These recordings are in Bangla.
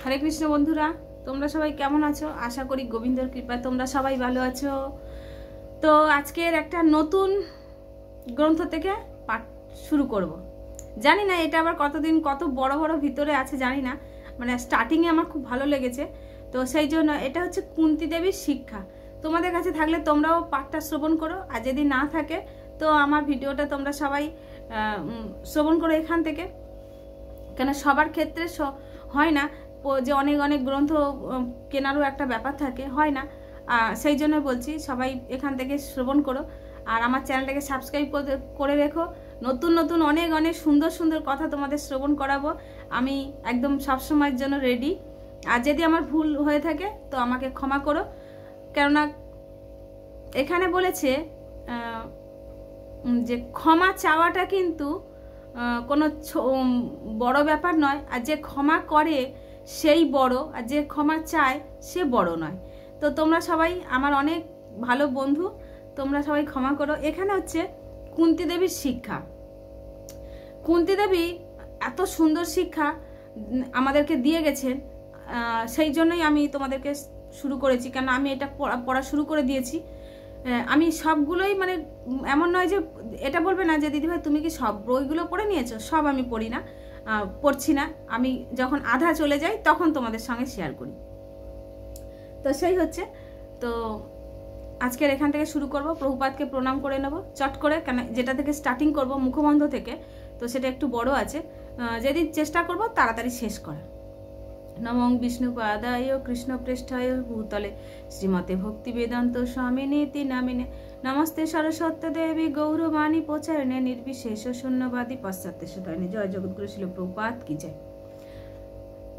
हरे कृष्ण बंधुरा তোমরা সবাই কেমন আছো? আশা করি গোবিন্দর কৃপায় তোমরা সবাই ভালো আছো। তো আজকের একটা নতুন গ্রন্থ থেকে পাঠ শুরু করব। জানি না এটা আবার কতদিন কত বড় বড় ভিতরে আছে জানি না, মানে স্টার্টিংয়ে আমার খুব ভালো লেগেছে, তো সেই জন্য এটা হচ্ছে কুন্তী দেবীর শিক্ষা। তোমাদের কাছে থাকলে তোমরাও পাঠটা শ্রবণ করো, আর যদি না থাকে তো আমার ভিডিওটা তোমরা সবাই শ্রবণ করো এখান থেকে, কেন সবার ক্ষেত্রে হয় না যে অনেক অনেক গ্রন্থ কেনারও একটা ব্যাপার থাকে, হয় না, সেই জন্য বলছি সবাই এখান থেকে শ্রবণ করো। আর আমার চ্যানেলটাকে সাবস্ক্রাইব করে রেখো, নতুন নতুন অনেক অনেক সুন্দর সুন্দর কথা তোমাদের শ্রবণ করাবো, আমি একদম সবসময়ের জন্য রেডি। আর যদি আমার ভুল হয়ে থাকে তো আমাকে ক্ষমা করো, কেননা এখানে বলেছে যে ক্ষমা চাওয়াটা কিন্তু কোনো বড় ব্যাপার নয়, আর যে ক্ষমা করে সেই বড়, আর যে ক্ষমা চায় সে বড় নয়। তো তোমরা সবাই আমার অনেক ভালো বন্ধু, তোমরা সবাই ক্ষমা করো। এখানে হচ্ছে কুন্তী দেবীর শিক্ষা। কুন্তী দেবী এত সুন্দর শিক্ষা আমাদেরকে দিয়ে গেছেন, সেই জন্যই আমি তোমাদেরকে শুরু করেছি, কেন আমি এটা পড়া শুরু করে দিয়েছি। আমি সবগুলোই, মানে এমন নয় যে এটা বলবে না যে দিদিভাই তুমি কি সব বইগুলো পড়ে নিয়েছো, সব আমি পড়ি না, পড়ছি না, আমি যখন আধা চলে যাই তখন তোমাদের সঙ্গে শেয়ার করি। তো সেই হচ্ছে, তো আজকের এখান থেকে শুরু করব। প্রভুপাদকে প্রণাম করে নেব চট করে, কেন যেটা থেকে স্টার্টিং করব মুখবন্ধ থেকে, তো সেটা একটু বড় আছে, যেদিন চেষ্টা করব তাড়াতাড়ি শেষ করা। নমঃ বিষ্ণুপাদায় কৃষ্ণ পৃষ্ঠায় ভূতলে শ্রীমতে ভক্তি বেদান্ত স্বামিনীতি নামিনে নমস্তে সরস্বতী দেবী গৌরবাণী প্রচারণে নির্বিশেষ শূন্যবাদী পাশ্চাত্য সুতায়নে। জয় জগৎগুরু শিল প্রভুপাদ কি জয়।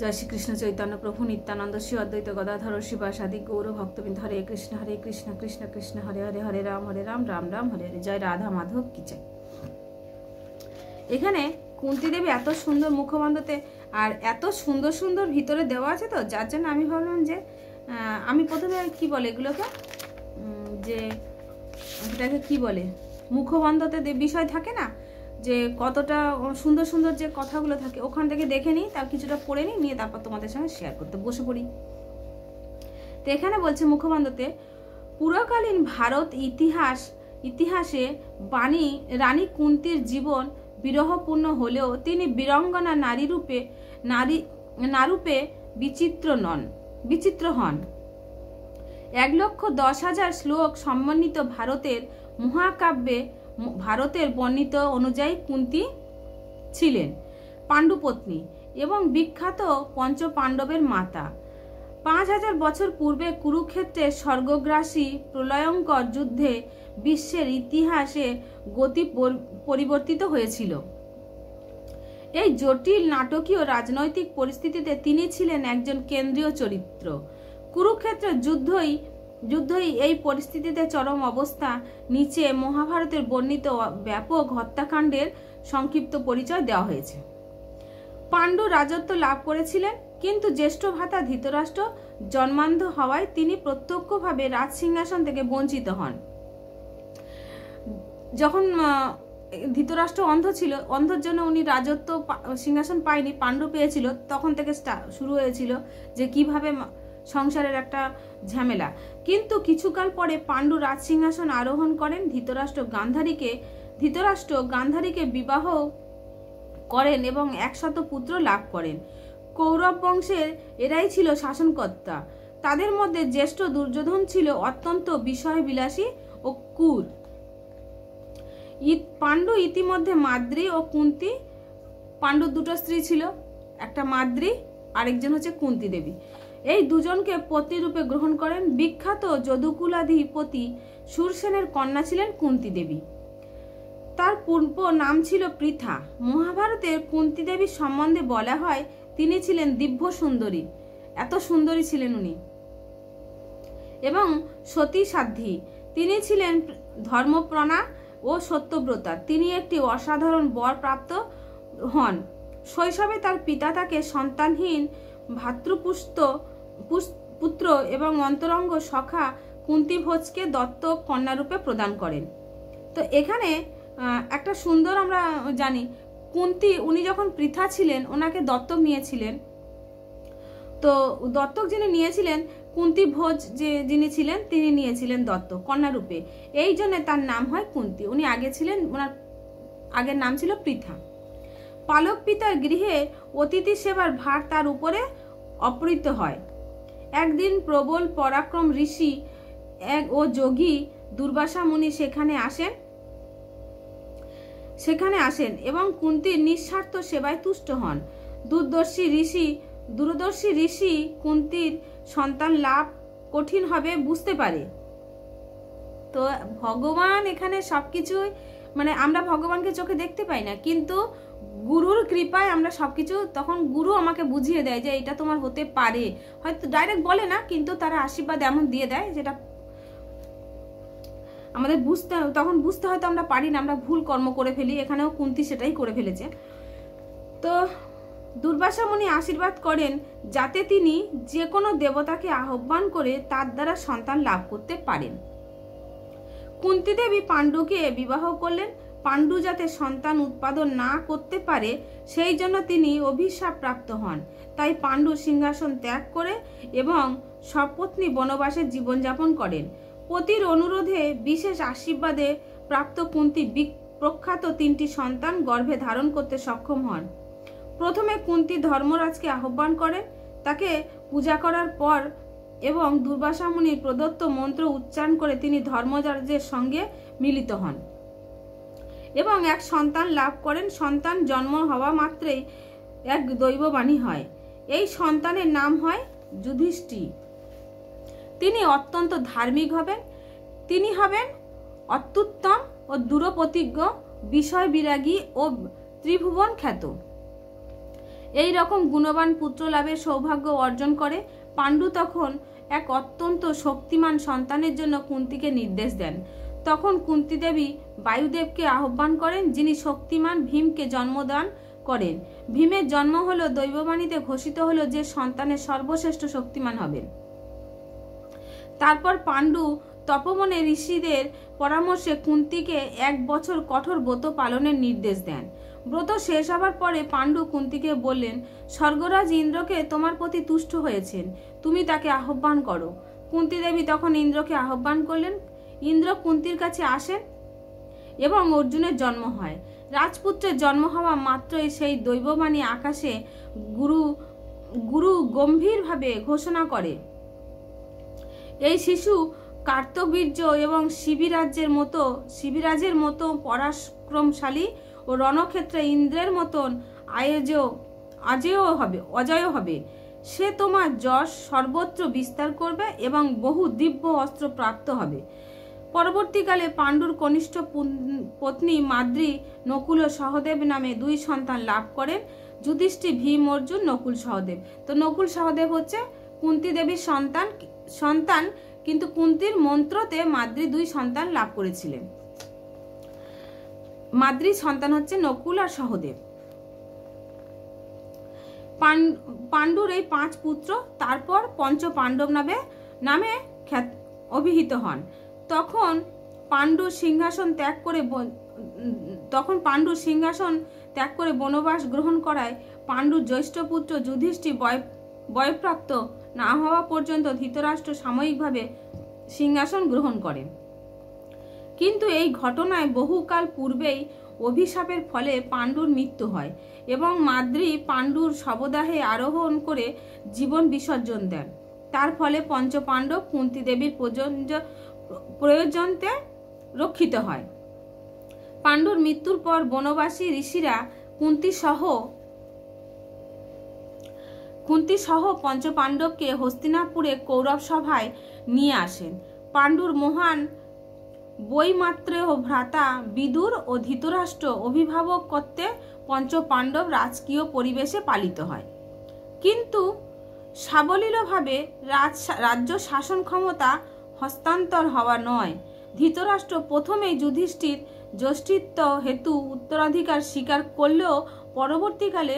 জয় শ্রীকৃষ্ণ চৈতন্য প্রভু নিত্যানন্দ শ্রী অদ্বৈত গদাধর শিবাসাদি গৌর ভক্তবৃন্দ। হরে কৃষ্ণ কৃষ্ণ কৃষ্ণ হরে হরে, হরে রাম রাম রাম হরে হরে। জয় রাধা মাধব কি জয়। এখানে কুন্তী দেবী এত সুন্দর মুখবন্ধতে আর এত সুন্দর সুন্দর ভিতরে দেওয়া আছে, তো যার জন্য আমি ভাবলাম যে আমি প্রথমে কি বলে এগুলোকে, যে এটাকে কি বলে, মুখবন্ধতে বিষয় থাকে না, যে কতটা সুন্দর সুন্দর যে কথাগুলো থাকে, ওখান থেকে দেখে নিই, তার কিছুটা পড়ে নিই, নিয়ে তারপর তোমাদের সঙ্গে শেয়ার করতে বসে পড়ি। তো এখানে বলছে মুখবন্ধতে, পুরাকালীন ভারত ইতিহাসে রানী কুন্তীর জীবন বিরহপূর্ণ হলেও তিনি বীরঙ্গনা নারূপে বিচিত্র হন। 1,10,000 শ্লোক সমন্বিত ভারতের মহাকাব্যে ভারতের বর্ণিত অনুযায়ী কুন্তী ছিলেন পাণ্ডুপত্নী এবং বিখ্যাত পঞ্চপাণ্ডবের মাতা। 5,000 বছর পূর্বে কুরুক্ষেত্রের স্বর্গগ্রাসী প্রলয়ঙ্কর যুদ্ধে বিশ্বের ইতিহাসে গতি পরিবর্তিত হয়েছিল। এই জটিল নাটকীয় রাজনৈতিক পরিস্থিতিতে তিনি ছিলেন একজন কেন্দ্রীয় চরিত্র। কুরুক্ষেত্রের যুদ্ধই এই পরিস্থিতিতে চরম অবস্থা। নিচে মহাভারতের বর্ণিত ব্যাপক হত্যাকাণ্ডের সংক্ষিপ্ত পরিচয় দেওয়া হয়েছে। পাণ্ডু রাজত্ব লাভ করেছিলেন, কিন্তু জ্যেষ্ঠ ভ্রাতা ধৃতরাষ্ট্র জন্মান্ধ হওয়ায় তিনি প্রত্যক্ষভাবে রাজ সিংহাসন থেকে বঞ্চিত হন। যখন ধৃতরাষ্ট্র অন্ধ ছিল, অন্ধর জন্য উনি রাজত্ব সিংহাসন পায়নি, পাণ্ডু পেয়েছিল, তখন থেকে শুরু হয়েছিল যে কিভাবে সংসারের একটা ঝামেলা। কিন্তু কিছুকাল পরে পাণ্ডু রাজ সিংহাসন আরোহণ করেন। ধৃতরাষ্ট্র গান্ধারীকে বিবাহ করেন এবং 100 পুত্র লাভ করেন। কৌরব বংশের এরাই ছিল শাসনকর্তা। তাদের মধ্যে জ্যেষ্ঠ দুর্যোধন ছিল অত্যন্ত বিষয়বিলাসী ও ক্রূর। পাণ্ডু ইতিমধ্যে মাদ্রী ও কুন্তী, পাণ্ডুর 2টো স্ত্রী ছিল, একটা মাদ্রী, আরেকজন হচ্ছে কুন্তী দেবী। এই দুজনকে পত্নী রূপে গ্রহণ করেন। বিখ্যাত যদুকুলাধিপতি শূরসেনের কন্যা ছিলেন কুন্তী দেবী। তার পূর্ব নাম ছিল পৃথা। মহাভারতে কুন্তী দেবীর সম্বন্ধে বলা হয় তিনি ছিলেন দিব্য সুন্দরী, এত সুন্দরী ছিলেন উনি, এবং সতী সাধ্বী। তিনি ছিলেন ধর্মপ্রণা ও সত্যব্রতা। তিনি একটি অসাধারণ বর প্রাপ্ত হন। শৈশবে তার পিতা তাকে সন্তানহীন পুত্র এবং অন্তরঙ্গ সখা কুন্তীভোজকে দত্তক কন্যারূপে প্রদান করেন। তো এখানে একটা সুন্দর আমরা জানি, কুন্তী উনি যখন পৃথা ছিলেন ওনাকে দত্তক নিয়েছিলেন, তো দত্তক যিনি নিয়েছিলেন, কুন্তী ভোজ যিনি ছিলেন তিনি নিয়েছিলেন দত্তক কন্যারূপে, এই জন্য তার নাম হয় কুন্তী। উনি আগে ছিলেন, ওনার আগের নাম ছিল পৃথা। পালক পিতার গৃহে অতিথি সেবার ভার তার উপরে অপহৃত হয়। একদিন প্রবল পরাক্রম ঋষি ও যোগী দুর্বাসা মুনি সেখানে আসেন এবং কুন্তীর নিঃস্বার্থ সেবায় তুষ্ট হন। দূরদর্শী ঋষি কুন্তীর সন্তান লাভ কঠিন হবে বুঝতে পারে। তো ভগবান এখানে সবকিছুই, মানে আমরা ভগবানকে চোখে দেখতে পাই না, কিন্তু গুরুর কৃপায় আমরা সবকিছু, তখন গুরু আমাকে বুঝিয়ে দেয় যে এটা তোমার হতে পারে। হয়তো ডাইরেক্ট বলে না, কিন্তু তারা আশীর্বাদ এমন দিয়ে দেয় যেটা আমাদের তখন বুঝতে হয়তো আমরা পারি না, আমরা ভুল কর্ম করে ফেলি। এখানেও কুন্তী সেটাই করে ফেলেছে। তো দুর্বাসা মুনি আশীর্বাদ করেন যাতে তিনি যে কোনো দেবতাকে আহ্বান করে তার দ্বারা সন্তান লাভ করতে পারেন। কুন্তী দেবী পাণ্ডুকে বিবাহ করলেন। পাণ্ডু যাতে সন্তান উৎপাদন না করতে পারে সেই জন্য তিনি অভিশাপ প্রাপ্ত হন। তাই পাণ্ডু সিংহাসন ত্যাগ করে এবং সপত্নী বনবাসে জীবনযাপন করেন। পতির অনুরোধে বিশেষ আশীর্বাদে প্রাপ্ত কুন্তী প্রখ্যাত 3টি সন্তান গর্ভে ধারণ করতে সক্ষম হন। প্রথমে কুন্তী ধর্মরাজকে আহ্বান করেন, তাকে পূজা করার পর এবং দুর্বাসা মুনির প্রদত্ত মন্ত্র উচ্চারণ করে তিনি ধর্মরাজের সঙ্গে মিলিত হন এবং এক সন্তান লাভ করেন। সন্তান জন্ম হওয়া মাত্রই এক দৈববাণী হয়। এই সন্তানের নাম হয় যুধিষ্ঠির। তিনি অত্যন্ত ধার্মিক হবেন। তিনি হবেন অত্যুত্তম ও দূরপ্রতিজ্ঞ, বিষয় বিরাগী ও ত্রিভুবন খ্যাত। এই রকম গুণবান পুত্র লাভের সৌভাগ্য অর্জন করে। পাণ্ডু তখন এক অত্যন্ত শক্তিমান সন্তানের জন্য কুন্তীকে নির্দেশ দেন। তখন কুন্তী দেবী বায়ুদেবকে আহ্বান করেন, যিনি শক্তিমান ভীমকে জন্মদান করেন। ভীমের জন্ম হলো দৈববাণীতে ঘোষিত হলো যে সন্তানের সর্বশ্রেষ্ঠ শক্তিমান হবেন। তারপর পাণ্ডু তপবনে ঋষিদের পরামর্শে কুন্তীকে 1 বছর কঠোর ব্রত পালনের নির্দেশ দেন। ব্রত শেষ হবার পরে পাণ্ডু কুন্তীকে বললেন, স্বর্গরাজ ইন্দ্রকে তোমার প্রতি তুষ্ট হয়েছেন, তুমি তাকে আহ্বান করো। কুন্তী দেবী তখন ইন্দ্রকে আহ্বান করলেন। ইন্দ্র কুন্তীর কাছে আসেন এবং অর্জুনের জন্ম হয়। রাজপুত্রের জন্ম হওয়া মাত্রই সেই দৈববাণী আকাশে গুরু গম্ভীরভাবে ঘোষণা করে, এই শিশু কার্তবীর্য এবং শিবিরাজের মতো পরাক্রমশালী ও রণক্ষেত্রে ইন্দ্রের মতন অজয় হবে। সে তোমার যশ সর্বত্র বিস্তার করবে এবং বহু দিব্য অস্ত্র প্রাপ্ত হবে। পরবর্তীকালে পাণ্ডুর কনিষ্ঠ পত্নী মাদ্রী নকুল ও সহদেব নামে 2 সন্তান লাভ করেন, যুধিষ্ঠির, ভীম, অর্জুন, নকুল, সহদেব। তো নকুল সহদেব হচ্ছে কুন্তী দেবীর সন্তান, কিন্তু কুন্তীর মন্ত্রতে মাদ্রী 2 সন্তান লাভ করেছিলেন। মাদ্রীর সন্তান হচ্ছে নকুল আর সহদেব। পাণ্ডুর এই 5 পুত্র তারপর পঞ্চ পাণ্ডব নামে অভিহিত হন। তখন পাণ্ডু সিংহাসন ত্যাগ করে বনবাস গ্রহণ করায় পাণ্ডুর জ্যৈষ্ঠ পুত্র যুধিষ্ঠির বয়প্রাপ্ত না হওয়া পর্যন্ত ধৃতরাষ্ট্র সাময়িকভাবে সিংহাসন গ্রহণ করেন। কিন্তু এই ঘটনায় বহুকাল পূর্বেই অভিশাপের ফলে পাণ্ডুর মৃত্যু হয় এবং মাদ্রী পাণ্ডুর শবদাহে আরোহণ করে জীবন বিসর্জন দেন। তার ফলে পঞ্চপাণ্ডব কুন্তী দেবীর প্রয়োজনতে রক্ষিত হয়। পাণ্ডুর মৃত্যুর পর বনবাসী ঋষিরা কুন্তী সহ পঞ্চপাণ্ডবকে হস্তিনাপুরে কৌরব সভায় নিয়ে আসেন। পাণ্ডুর মহান বৈমাত্রেয় ভ্রাতা বিদুর ও ধৃতরাষ্ট্র অভিভাবক কর্তৃক পঞ্চপাণ্ডব রাজকীয় পরিবেশে পালিত হয়। কিন্তু সাবলীলভাবে রাজ্য শাসন ক্ষমতা হস্তান্তর হওয়া নয়। ধৃতরাষ্ট্র প্রথমেই যুধিষ্ঠির জ্যেষ্ঠিত্ব হেতু উত্তরাধিকার স্বীকার করলেও পরবর্তীকালে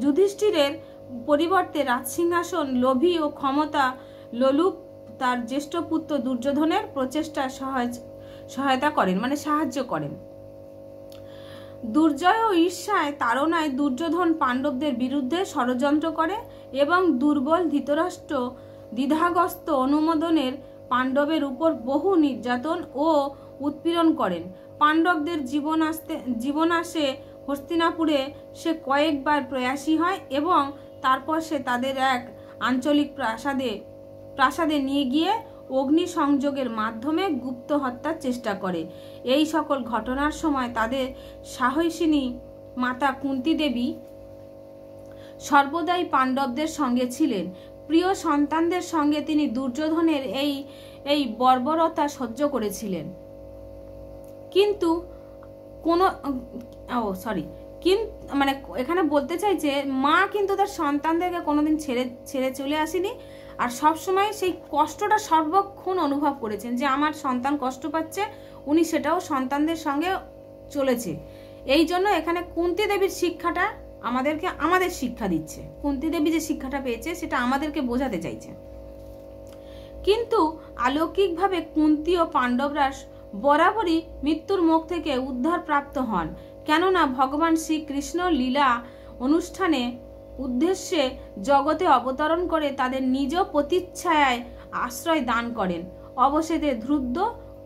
যুধিষ্ঠিরের পরিবর্তে রাজসিংহাসন লোভী ও ক্ষমতা লোলুপ তার জ্যেষ্ঠ পুত্র দুর্যোধনের প্রচেষ্টায় সহায়তা করেন, মানে সাহায্য করেন। দুর্জয় ও ঈর্ষায় তাড়নায় দুর্যোধন পাণ্ডবদের বিরুদ্ধে ষড়যন্ত্র করে এবং দুর্বল ধৃতরাষ্ট্র দ্বিধাগ্রস্ত অনুমোদনের পাণ্ডবের উপর বহু নির্যাতন ও উৎপীড়ন করেন। পাণ্ডবদের জীবন আসে হস্তিনাপুরে সে কয়েকবার প্রয়াসী হয় এবং তারপর সে তাদের এক আঞ্চলিক প্রাসাদে নিয়ে গিয়ে অগ্নি সংযোগের মাধ্যমে গুপ্ত হত্যার চেষ্টা করে। এই সকল ঘটনার সময় তাদের সাহসিনী মাতা কুন্তী দেবী সর্বদাই পাণ্ডবদের সঙ্গে ছিলেন। প্রিয় সন্তানদের সঙ্গে তিনি দুর্যোধনের এই বর্বরতা সহ্য করেছিলেন। কিন্তু মানে এখানে বলতে চাই যে মা কিন্তু তার সন্তানদেরকে কোনোদিন ছেড়ে চলে আসেনি, আর সবসময় সেই কষ্টটা সর্বক্ষণ অনুভব করেছেন যে আমার সন্তান কষ্ট পাচ্ছে, উনি সেটাও সন্তানদের সঙ্গে চলেছে। এই জন্য এখানে কুন্তী দেবীর শিক্ষাটা আমাদের শিক্ষা দিচ্ছে। কুন্তী দেবী যে শিক্ষাটা পেয়েছে সেটা আমাদেরকে বোঝাতে চাইছে। কিন্তু অলৌকিকভাবে কুন্তী ও পাণ্ডবরা বরাবরই মৃত্যুর মুখ থেকে উদ্ধার প্রাপ্ত হন, কেননা ভগবান শ্রীকৃষ্ণ লীলা অনুষ্ঠানে উদ্দেশ্যে জগতে অবতরণ করে তাদের নিজ প্রতিচ্ছায়ায় আশ্রয় দান করেন। অবশেষে ধূর্ত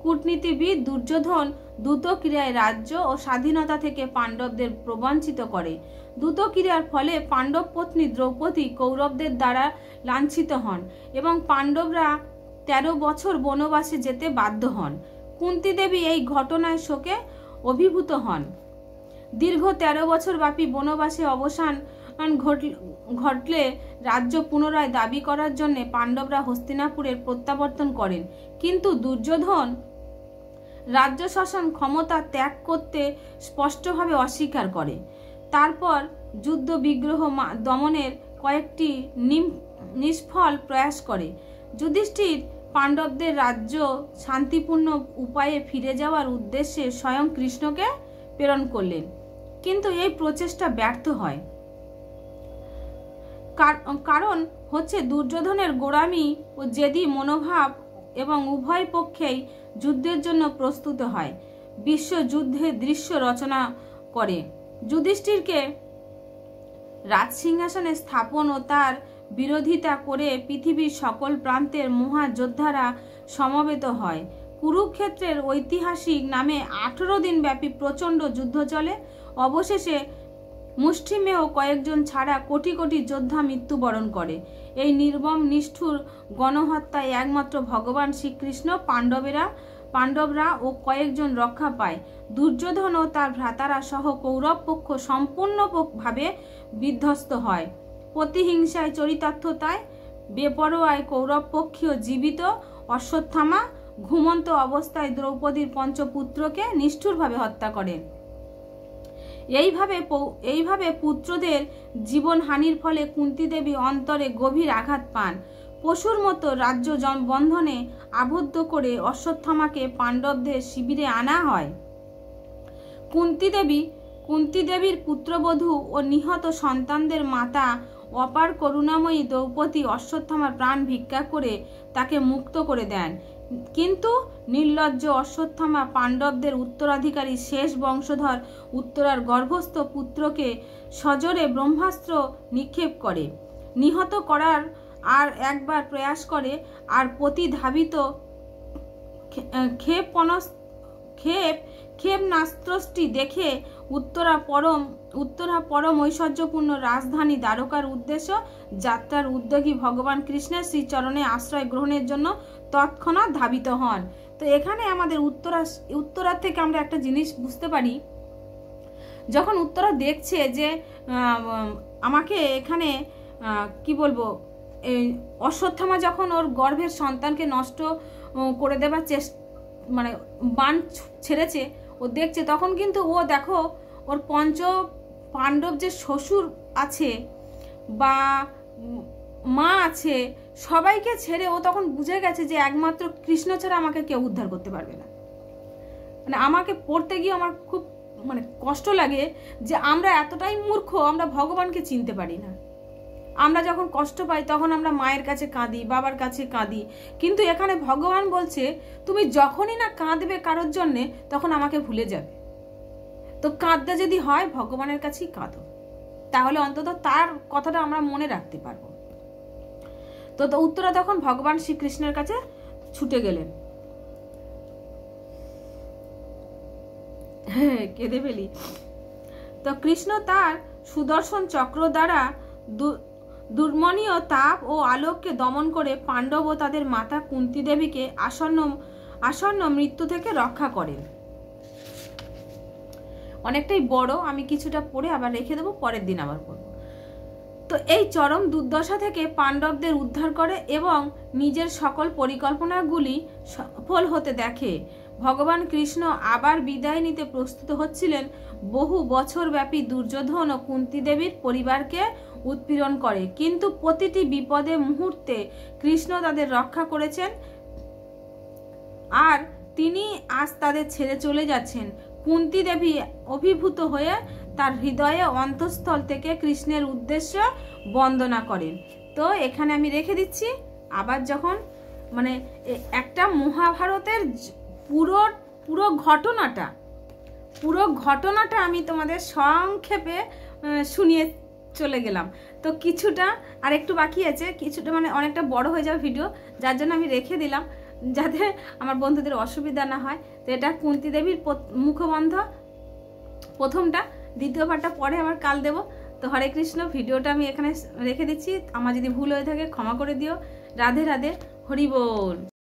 কূটনীতিবিদ দুর্যোধন দ্রুত ক্রিয়ায় রাজ্য ও স্বাধীনতা থেকে পাণ্ডবদের প্রবঞ্চিত করে। দ্রুত ক্রিয়ার ফলে পাণ্ডব পত্নী দ্রৌপদী কৌরবদের দ্বারা লাঞ্ছিত হন এবং পাণ্ডবরা 13 বছর বনবাসে যেতে বাধ্য হন। কুন্তী দেবী এই ঘটনায় শোকে অভিভূত হন। দীর্ঘ 13 বছর ব্যাপী বনবাসে অবসান ঘটলে রাজ্য পুনরায় দাবি করার জন্য পাণ্ডবরা হস্তিনাপুরের প্রত্যাবর্তন করেন, কিন্তু দুর্যোধন রাজ্য শাসন ক্ষমতা ত্যাগ করতে স্পষ্টভাবে অস্বীকার করে। তারপর যুদ্ধ বিগ্রহ দমনের কয়েকটি নিষ্ফল প্রয়াস করে। যুধিষ্ঠির পাণ্ডবদের রাজ্য শান্তিপূর্ণ উপায়ে ফিরে যাওয়ার উদ্দেশ্যে স্বয়ং কৃষ্ণকে প্রেরণ করলেন, কিন্তু এই প্রচেষ্টা ব্যর্থ হয়। কারণ হচ্ছে দুর্যোধনের গোঁড়ামি ও জেদি মনোভাব এবং উভয় পক্ষেই যুদ্ধের জন্য প্রস্তুত হয়। বিশ্বযুদ্ধের দৃশ্য রচনা করে যুধিষ্ঠিরকে রাজসিংহাসনে স্থাপন ও তার বিরোধিতা করে পৃথিবীর সকল প্রান্তের মহাযোদ্ধারা সমবেত হয়। কুরুক্ষেত্রের ঐতিহাসিক নামে 18 দিন ব্যাপী প্রচণ্ড যুদ্ধ চলে। অবশেষে মুষ্টিমেয় কয়েকজন ছাড়া কোটি কোটি যোদ্ধা মৃত্যুবরণ করে। এই নির্মম নিষ্ঠুর গণহত্যায় একমাত্র ভগবান শ্রীকৃষ্ণ, পাণ্ডবরা ও কয়েকজন রক্ষা পায়। দুর্যোধন ও তার ভ্রাতারা সহ কৌরব পক্ষ সম্পূর্ণভাবে বিধ্বস্ত হয়। প্রতিহিংসায় চরিতার্থতায় বেপরোয়ায় কৌরব পক্ষীয় জীবিত অশ্বত্থামা ঘুমন্ত অবস্থায় দ্রৌপদীর পঞ্চপুত্রকে নিষ্ঠুরভাবে হত্যা করেন। এইভাবে পুত্রদের জীবনহানির ফলে কুন্তী দেবী অন্তরে গভীর আঘাত পান। পশুর মতো রাজ্য বন্ধনে আবদ্ধ করে অশ্বত্থামাকে পাণ্ডবদের শিবিরে আনা হয়। কুন্তী দেবীর পুত্রবধূ ও নিহত সন্তানদের মাতা অপার করুণাময়ী দ্রৌপদী অশ্বত্থামার প্রাণ ভিক্ষা করে তাকে মুক্ত করে দেন, কিন্তু নির্লজ্জ অশ্বত্থামা পাণ্ডবদের উত্তরাধিকারী শেষ বংশধর উত্তরার গর্ভস্থ পুত্রকে সজোরে ব্রহ্মাস্ত্র নিক্ষেপ করে। নিহত করার আর একবার প্রয়াস করে, আর প্রতিধাবিত ক্ষেপণাস্ত্রটি দেখে উত্তরা পরম ঐশ্বর্যপূর্ণ রাজধানী দ্বারকার উদ্দেশ্য যাত্রার উদ্যোগী ভগবান কৃষ্ণের শ্রীচরণে আশ্রয় গ্রহণের জন্য তৎক্ষণাৎ ধাবিত হন। তো এখানে আমাদের উত্তরার থেকে আমরা একটা জিনিস বুঝতে পারি, যখন উত্তরা দেখছে যে আমাকে এখানে কি বলবো, অশ্বত্থামা যখন ওর গর্ভের সন্তানকে নষ্ট করে দেবার মানে বাণ ছেড়েছে, ও দেখছে, তখন কিন্তু ও দেখো ওর পঞ্চ পাণ্ডব যে শ্বশুর আছে বা মা আছে সবাইকে ছেড়ে ও তখন বুঝে গেছে যে একমাত্র কৃষ্ণ ছাড়া আমাকে কেউ উদ্ধার করতে পারবে না। মানে আমাকে পড়তে গিয়ে আমার খুব মানে কষ্ট লাগে যে আমরা এতটাই মূর্খ, আমরা ভগবানকে চিনতে পারি না। আমরা যখন কষ্ট পাই তখন আমরা মায়ের কাছে কাঁদি, বাবার কাছে কাঁদি, কিন্তু এখানে ভগবান বলছে তুমি যখনই না কাঁদবে কারোর জন্যে তখন আমাকে ভুলে যাবে। তো কাঁদতে যদি হয় ভগবানের কাছেই কাঁদো, তাহলে অন্তত তার কথাটা আমরা মনে রাখতে পারবো। তো উত্তরা তখন ভগবান শ্রীকৃষ্ণের কাছে ছুটে গেলেন। হ্যাঁ, কেঁদে ফেলি। তো কৃষ্ণ তার সুদর্শন চক্র দ্বারা দুর্মনীয় তাপ ও আলোককে দমন করে পাণ্ডব ও তাদের মাতা কুন্তী দেবীকে আসন্ন মৃত্যু থেকে রক্ষা করেন। অনেকটাই বড়, আমি কিছুটা পড়ে আবার রেখে দেবো, পরের দিন আবার পড়ব। তো এই চরম দুর্দশা থেকে পাণ্ডবদের উদ্ধার করে এবং নিজের সকল পরিকল্পনাগুলি সফল হতে দেখে। ভগবান কৃষ্ণ আবার বিদায় নিতে প্রস্তুত হচ্ছিলেন। বহু বছর ব্যাপী দুর্যোধন ও কুন্তী দেবীর পরিবারকে উৎপীড়ন করে, কিন্তু প্রতিটি বিপদে মুহূর্তে কৃষ্ণ তাদের রক্ষা করেছেন আর তিনি আজ তাদের ছেড়ে চলে যাচ্ছেন। কুন্তী দেবী অভিভূত হয়ে তার হৃদয়ে অন্তঃস্থল থেকে কৃষ্ণের উদ্দেশ্য বন্দনা করেন। তো এখানে আমি রেখে দিচ্ছি। আবার যখন মানে একটা মহাভারতের পুরো ঘটনাটা আমি তোমাদের সংক্ষেপে শুনিয়ে চলে গেলাম। তো কিছুটা আর একটু বাকি আছে, কিছুটা মানে অনেকটা বড় হয়ে যাবে ভিডিও, যার জন্য আমি রেখে দিলাম যাতে আমার বন্ধুদের অসুবিধা না হয়। তো এটা কুন্তী দেবীর মুখবন্ধ প্রথমটা, দ্বিতীয় পার্টটা পরে আবার কাল দেব। তো হরে কৃষ্ণ, ভিডিওটা আমি এখানে রেখে দিচ্ছি। আমার যদি ভুল হয়ে থাকে ক্ষমা করে দিও। রাধে রাধে, হরি বল।